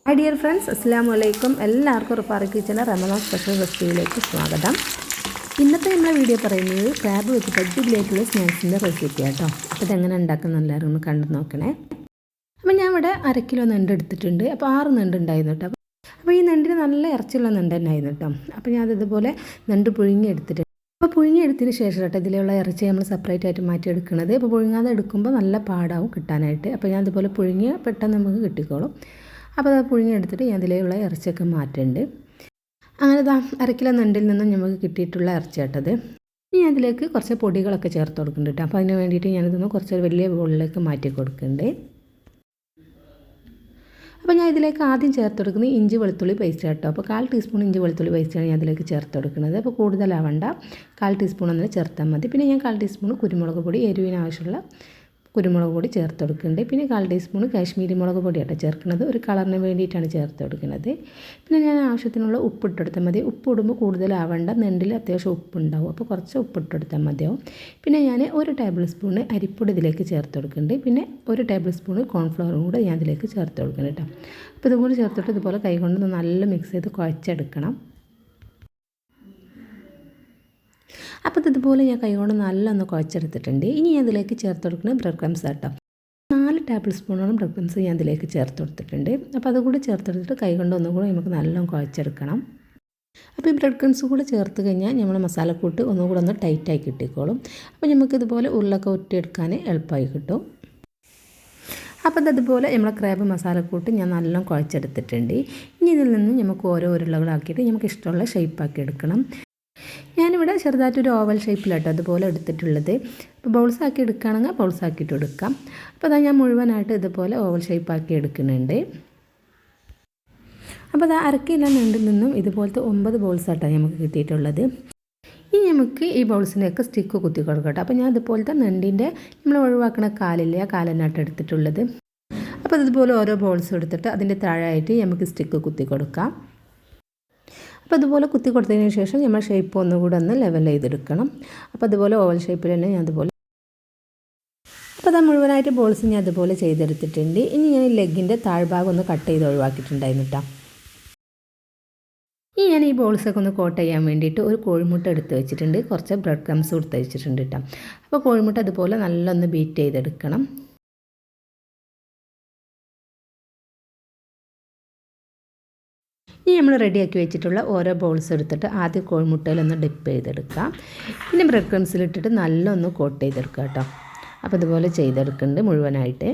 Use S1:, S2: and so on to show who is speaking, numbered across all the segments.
S1: Hi dear friends, Assalamu alaikum. എല്ലാവർക്കും റുഫാറി കിച്ചണിലെ Ramadan special റെസിപ്പിയിലേക്ക് സ്വാഗതം. ഇന്നത്തെ നമ്മുടെ വീഡിയോ പറയുന്നത് ക്രാബ് വെച്ചിട്ട് അടിപൊളിയായിട്ടുള്ള സ്നാക്സിൻ്റെ റെസിപ്പി ആട്ടോ. അപ്പോൾ ഇതെങ്ങനെ ഉണ്ടാക്കുന്ന എല്ലാവരും ഒന്ന് കണ്ടു നോക്കണേ. അപ്പോൾ ഞാൻ ഇവിടെ 1/2 കിലോ നെണ്ട് എടുത്തിട്ടുണ്ട്. അപ്പോൾ 6 നെണ്ട് ഉണ്ടായിരുന്നു കേട്ടോ. അപ്പോൾ ഈ നെണ്ടിന് നല്ല ഇറച്ചിയുള്ള നെണ്ട് തന്നെയായിരുന്നു കേട്ടോ. അപ്പോൾ ഞാൻ ഇതുപോലെ നെണ്ട് പുഴുങ്ങി എടുത്തിട്ടുണ്ട്. അപ്പോൾ പുഴുങ്ങി എടുത്തതിന് ശേഷം കേട്ടോ ഇതിലുള്ള ഇറച്ചി നമ്മൾ സെപ്പറേറ്റ് ആയിട്ട് മാറ്റിയെടുക്കുന്നത്. അപ്പോൾ പുഴുങ്ങാതെ എടുക്കുമ്പോൾ നല്ല പാടാവും കിട്ടാനായിട്ട്. അപ്പോൾ ഞാൻ ഇതുപോലെ പുഴുങ്ങി പെട്ടെന്ന് നമുക്ക് കിട്ടിക്കോളും. അപ്പോൾ അത് പുഴുങ്ങിയെടുത്തിട്ട് ഞാൻ അതിലുള്ള ഇറച്ചിയൊക്കെ മാറ്റുന്നുണ്ട്. അങ്ങനെ 1/2 കിലോ നെണ്ടിൽ നിന്നും നമുക്ക് കിട്ടിയിട്ടുള്ള ഇറച്ചി കേട്ടത്. ഇനി അതിലേക്ക് കുറച്ച് പൊടികളൊക്കെ ചേർത്ത് കൊടുക്കുന്നുണ്ട്. അപ്പോൾ അതിന് വേണ്ടിയിട്ട് ഞാനിതൊന്ന് കുറച്ച് വലിയ ബൗളിലേക്ക് മാറ്റി കൊടുക്കുന്നുണ്ട്. അപ്പോൾ ഞാൻ ഇതിലേക്ക് ആദ്യം ചേർത്ത് കൊടുക്കുന്നത് ഇഞ്ചി വെളുത്തുള്ളി പേസ്റ്റ് കേട്ടോ. അപ്പോൾ 1/4 ടീസ്പൂൺ ഇഞ്ചി വെളുത്തുള്ളി പേസ്റ്റാണ് ഞാൻ അതിലേക്ക് ചേർത്ത് കൊടുക്കുന്നത്. അപ്പോൾ കൂടുതലാവണ്ട, 1/4 ടീസ്പൂൺ ഒന്നും ചേർത്താൽ മതി. പിന്നെ ഞാൻ 1/4 ടീസ്പൂൺ കുരുമുളക് പൊടി, എരിവിന് ആവശ്യമുള്ള കുരുമുളക് പൊടി ചേർത്ത് കൊടുക്കുന്നുണ്ട്. പിന്നെ 1/4 ടീസ്പൂൺ കാശ്മീരി മുളക് പൊടിയാട്ടോ ചേർക്കുന്നത്, ഒരു കളറിന് വേണ്ടിയിട്ടാണ് ചേർത്ത് കൊടുക്കുന്നത്. പിന്നെ ഞാൻ ആവശ്യത്തിനുള്ള ഉപ്പ് ഇട്ടെടുത്താൽ മതി. ഉപ്പ് ഇടുമ്പോൾ കൂടുതലാവേണ്ട, നെണ്ടിൽ അത്യാവശ്യം ഉപ്പുണ്ടാവും, അപ്പോൾ കുറച്ച് ഉപ്പ് ഇട്ടെടുത്താൽ മതിയാവും. പിന്നെ ഞാൻ 1 ടേബിൾ സ്പൂൺ അരിപ്പൊടി ഇതിലേക്ക് ചേർത്ത് കൊടുക്കുന്നുണ്ട്. പിന്നെ 1 ടേബിൾ സ്പൂൺ കോൺഫ്ലവറും കൂടെ ഞാൻ ഇതിലേക്ക് ചേർത്ത് കൊടുക്കുന്നുണ്ട് കേട്ടോ. അപ്പോൾ ഇതുകൂടി ചേർത്തിട്ട് ഇതുപോലെ കൈകൊണ്ട് നല്ല മിക്സ് ചെയ്ത് കുഴച്ചെടുക്കണം. അപ്പോൾ ഇതുപോലെ ഞാൻ കൈകൊണ്ട് നല്ലൊന്ന് കുഴച്ചെടുത്തിട്ടുണ്ട്. ഇനി ഞാൻ ഇതിലേക്ക് ചേർത്ത് കൊടുക്കുന്നത് ബ്രെഡ് ക്രംസ് കേട്ടോ. 4 ടേബിൾ സ്പൂണോളം ബ്രെഡ് ക്രംസ് ഞാൻ ഇതിലേക്ക് ചേർത്ത് കൊടുത്തിട്ടുണ്ട്. അപ്പോൾ അതുകൂടി ചേർത്തെടുത്തിട്ട് കൈകൊണ്ട് ഒന്നും കൂടെ നമുക്ക് നല്ലോണം കുഴച്ചെടുക്കണം. അപ്പോൾ ഈ ബ്രെഡ് ക്രംസ് കൂടെ ചേർത്ത് കഴിഞ്ഞാൽ നമ്മൾ മസാലക്കൂട്ട് ഒന്നുകൂടെ ഒന്ന് ടൈറ്റായി കിട്ടിക്കോളും. അപ്പോൾ നമുക്കിതുപോലെ ഉരുളൊക്കെ ഒറ്റിയെടുക്കാൻ എളുപ്പമായി കിട്ടും. അപ്പോൾ അതുപോലെ നമ്മളെ ക്രാബ് മസാലക്കൂട്ട് ഞാൻ നല്ലോണം കുഴച്ചെടുത്തിട്ടുണ്ട്. ഇനി ഇതിൽ നിന്ന് നമുക്ക് ഓരോ ഉരുളകളാക്കിയിട്ട് നമുക്ക് ഇഷ്ടമുള്ള ഷേപ്പാക്കി എടുക്കണം. ഞാനിവിടെ ചെറുതായിട്ടൊരു ഓവൽ ഷേപ്പിലാട്ടോ അതുപോലെ എടുത്തിട്ടുള്ളത്. അപ്പോൾ ബൗൾസാക്കി എടുക്കുകയാണെങ്കിൽ ബൗൾസാക്കിയിട്ട് എടുക്കാം. അപ്പോൾ അതാ ഞാൻ മുഴുവനായിട്ട് ഇതുപോലെ ഓവൽ ഷേപ്പാക്കി എടുക്കുന്നുണ്ട്. അപ്പോൾ അത് 1/2 കിലോ നെണ്ടിൽ നിന്നും ഇതുപോലത്തെ 9 ബൗൾസായിട്ടാണ് നമുക്ക് കിട്ടിയിട്ടുള്ളത്. ഇനി നമുക്ക് ഈ ബൗൾസിൻ്റെയൊക്കെ സ്റ്റിക്ക് കുത്തി കൊടുക്കട്ടെ. അപ്പോൾ ഞാൻ ഇതുപോലത്തെ നെണ്ടിൻ്റെ നമ്മൾ ഒഴിവാക്കുന്ന കാലില്ലേ, ആ കാലനായിട്ട് എടുത്തിട്ടുള്ളത്. അപ്പോൾ ഇതുപോലെ ഓരോ ബൗൾസ് എടുത്തിട്ട് അതിൻ്റെ താഴെയായിട്ട് നമുക്ക് സ്റ്റിക്ക് കുത്തി കൊടുക്കാം. അപ്പോൾ അതുപോലെ കുത്തി കൊടുത്തതിന് ശേഷം നമ്മൾ ഷേപ്പ് ഒന്നുകൂടെ ഒന്ന് ലെവൽ ചെയ്തെടുക്കണം. അപ്പോൾ അതുപോലെ ഓവൽ ഷേപ്പിൽ തന്നെ ഞാൻ അതുപോലെ അപ്പോൾ അത് മുഴുവനായിട്ട് ബോൾസ് ഞാൻ അതുപോലെ ചെയ്തെടുത്തിട്ടുണ്ട്. ഇനി ഞാൻ ലെഗിൻ്റെ താഴ്ഭാഗം ഒന്ന് കട്ട് ചെയ്ത് ഒഴിവാക്കിയിട്ടുണ്ടായിരുന്നു കേട്ടോ. ഇനി ഞാൻ ഈ ബോൾസൊക്കെ ഒന്ന് കോട്ട് ചെയ്യാൻ വേണ്ടിയിട്ട് ഒരു കോഴിമുട്ട എടുത്ത് വെച്ചിട്ടുണ്ട്, കുറച്ച് ബ്രെഡ് ക്രംസ് കൊടുത്ത് വെച്ചിട്ടുണ്ട് കേട്ടോ. അപ്പോൾ കോഴിമുട്ട അതുപോലെ നല്ലൊന്ന് ബീറ്റ് ചെയ്തെടുക്കണം. ഇനി നമ്മൾ റെഡിയാക്കി വെച്ചിട്ടുള്ള ഓരോ ബോൾസ് എടുത്തിട്ട് ആദ്യം കോഴിമുട്ടയിലൊന്ന് ഡിപ്പ് ചെയ്തെടുക്കാം. പിന്നെ ബ്രെഡ് ക്രംസിലിട്ടിട്ട് നല്ലൊന്ന് കോട്ട് ചെയ്തെടുക്കുക കേട്ടോ. അപ്പോൾ ഇതുപോലെ ചെയ്തെടുക്കുന്നുണ്ട് മുഴുവനായിട്ട്.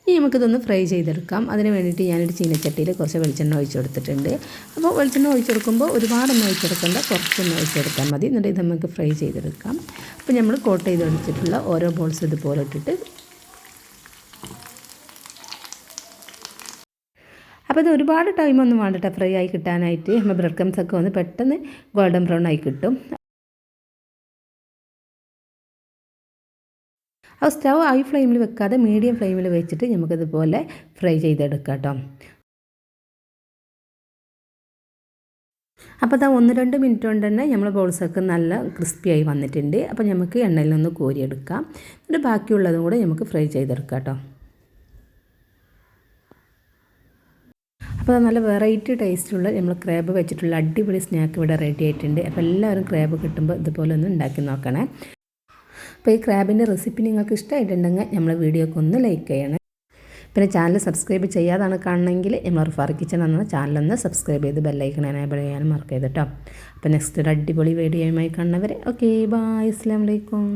S1: ഇനി നമുക്കിതൊന്ന് ഫ്രൈ ചെയ്തെടുക്കാം. അതിന് വേണ്ടിയിട്ട് ഞാനൊരു ചീനച്ചട്ടിയിൽ കുറച്ച് വെളിച്ചെണ്ണ ഒഴിച്ച് കൊടുത്തിട്ടുണ്ട്. അപ്പോൾ വെളിച്ചെണ്ണ ഒഴിച്ചെടുക്കുമ്പോൾ ഒരുപാടൊന്നും ഒഴിച്ചെടുക്കേണ്ട, കുറച്ചൊന്ന് ഒഴിച്ചെടുത്താൽ മതി. എന്നിട്ട് ഇത് നമുക്ക് ഫ്രൈ ചെയ്തെടുക്കാം. അപ്പോൾ നമ്മൾ കോട്ട് ചെയ്ത് ഒഴിച്ചിട്ടുള്ള ഓരോ ബോൾസ് ഇതുപോലെ ഇട്ടിട്ട് അപ്പോൾ ഇത് ഒരുപാട് ടൈമൊന്നും വേണ്ടട്ടോ ഫ്രൈ ആയി കിട്ടാനായിട്ട്. നമ്മൾ ബ്രെഡ് ക്രംസൊക്കെ ഒന്ന് പെട്ടെന്ന് ഗോൾഡൻ ബ്രൗൺ ആയി കിട്ടും. ആ സ്റ്റവ് ഹൈ ഫ്ലെയിമിൽ വെക്കാതെ മീഡിയം ഫ്ലെയിമിൽ വെച്ചിട്ട് നമുക്കിതുപോലെ ഫ്രൈ ചെയ്തെടുക്കാം കേട്ടോ. അപ്പോൾ അതാ 1-2 മിനിറ്റ് കൊണ്ട് തന്നെ നമ്മൾ ബോൾസൊക്കെ നല്ല ക്രിസ്പിയായി വന്നിട്ടുണ്ട്. അപ്പോൾ നമുക്ക് എണ്ണയിൽ നിന്ന് കോരിയെടുക്കാം. എന്നിട്ട് ബാക്കിയുള്ളതും കൂടെ നമുക്ക് ഫ്രൈ ചെയ്തെടുക്കാം കേട്ടോ. അപ്പോൾ നല്ല വെറൈറ്റി ടേസ്റ്റുള്ള നമ്മൾ ക്രാബ് വെച്ചിട്ടുള്ള അടിപൊളി സ്നാക്ക് ഇവിടെ റെഡി ആയിട്ടുണ്ട്. അപ്പോൾ എല്ലാവരും ക്രാബ് കിട്ടുമ്പോൾ ഇതുപോലെ ഒന്ന് ഉണ്ടാക്കി നോക്കണേ. അപ്പോൾ ഈ ക്രാബിൻ്റെ റെസിപ്പി നിങ്ങൾക്ക് ഇഷ്ടമായിട്ടുണ്ടെങ്കിൽ നമ്മളെ വീഡിയോക്ക് ഒന്ന് ലൈക്ക് ചെയ്യണം. പിന്നെ ചാനൽ സബ്സ്ക്രൈബ് ചെയ്യാതാണ് കാണണമെങ്കിൽ നമ്മൾ റുഫാറി കിച്ചൺ എന്ന ചാനലൊന്ന് സബ്സ്ക്രൈബ് ചെയ്ത് ബെല്ലൈക്കൺ എനേബിൾ ചെയ്യാനും മറക്കരുത് കേട്ടോ. അപ്പോൾ നെക്സ്റ്റ് ഒരു അടിപൊളി വീഡിയോയുമായി കാണുന്നവരെ ഓക്കെ ബൈ, അസ്സലാമു അലൈക്കും.